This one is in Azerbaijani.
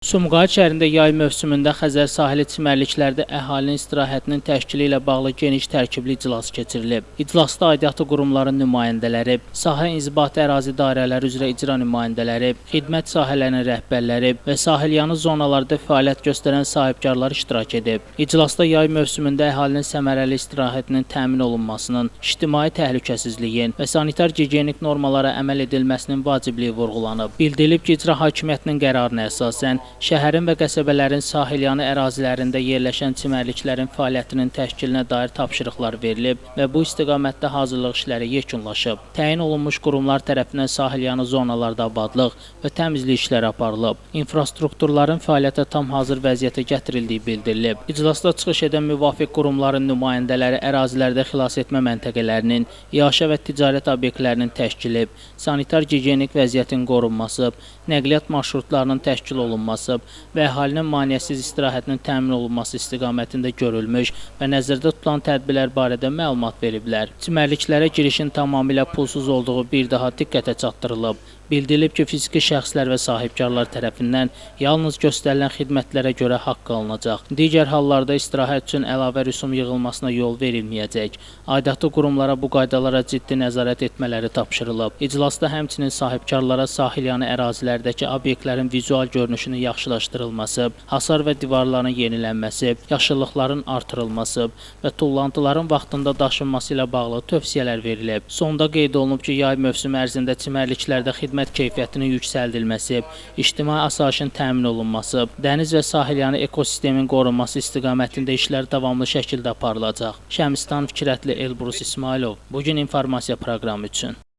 Sumqayıt şəhərində yay mövsümündə Xəzər sahili çimərliklərdə əhalinin istirahətinin təşkili ilə bağlı geniş tərkibli iclas keçirilib. İclasda aidiyyatı qurumların nümayəndələri, sahə inzibati ərazi dairələri üzrə icra nümayəndələri, xidmət sahələrinin rəhbərləri və sahilyanı zonalarda fəaliyyət göstərən sahibkarlar iştirak edib. İclasda yay mövsümündə əhalinin səmərəli istirahətinin təmin olunmasının, ictimai təhlükəsizliyin və sanitar-gigiyenik normalara əməl edilməsinin vacibliyi vurğulanıb. Bildirilib ki, icra hakimiyyətinin qərarına əsasən şəhərin və qəsəbələrin sahilyanı ərazilərində yerləşən çimərliklərin fəaliyyətinin təşkilinə dair tapşırıqlar verilib və bu istiqamətdə hazırlıq işləri yekunlaşıb. Təyin olunmuş qurumlar tərəfindən sahilyanı zonalarda abadlıq və təmizlik işləri aparılıb. İnfrastrukturların fəaliyyətə tam hazır vəziyyətə gətirildiyi bildirilib. İclasda çıxış edən müvafiq qurumların nümayəndələri ərazilərdə xilasetmə məntəqələrinin, iaşə və ticarət obyektlərinin təşkili, sanitar-gigiyenik vəziyyətin qorunması, nəqliyyat marşrutlarının təşkil olunması və əhalinin maneəsiz istirahətinin təmin olunması istiqamətində görülmüş və nəzərdə tutulan tədbirlər barədə məlumat veriblər. Çimərliklərə girişin tamamilə pulsuz olduğu bir daha diqqətə çatdırılıb. Bildirilib ki, fiziki şəxslər və sahibkarlar tərəfindən yalnız göstərilən xidmətlərə görə haqq alınacaq. Digər hallarda istirahət üçün əlavə rüsum yığılmasına yol verilməyəcək. Aidiyyatı qurumlara bu qaydalara ciddi nəzarət etmələri tapşırılıb. İclasda həmçinin sahibkarlara sahilyanı ərazilərdəki obyektlərin vizual görünüşünün yaxşılaşdırılması, hasar və divarların yenilənməsi, yaşıllıqların artırılması və tullantıların vaxtında daşınması ilə bağlı tövsiyələr verilib. Sonda qeyd olunub ki, yay mövsümü ərzində çimərliklərdə xidmət keyfiyyətinin yüksəldilməsi, ictimai asayişin təmin olunması, dəniz və sahilyanı ekosistemin qorunması istiqamətində işlər davamlı şəkildə aparılacaq. Şəmstan Fikrətli, Elbrus İsmailov. Bugün informasiya proqramı üçün.